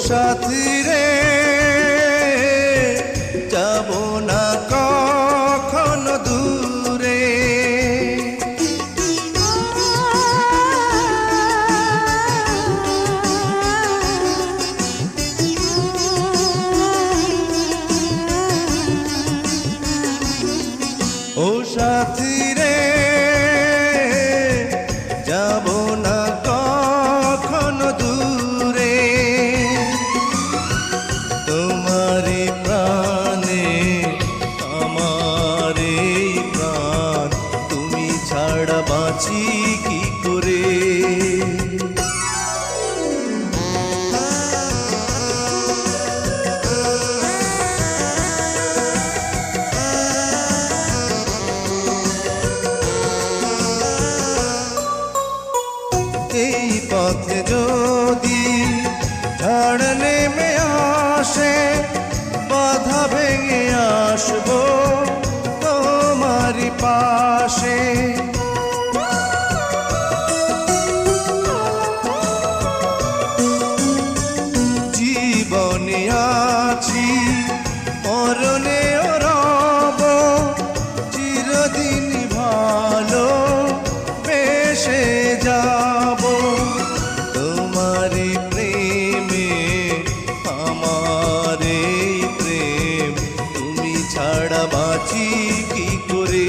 সাথী রে যাব না কখনো দূরে। ও সাথী রে যাব না কখনো দূরে। তোমারি প্রাণে আমার এই প্রাণ, তুমি ছাড়া বাঁচি কি করে। এই পথে যদি ঝড় নেমে আসে, বাধা ভেঙে আসবো তোমারি পাশে। জীবনে আছি মরণেও রব, চিরদিন ভালো বেসে যাব। তোমারি প্রেমে আমার এই প্রেম, তুমি ছাড়া বাঁচি কি করে।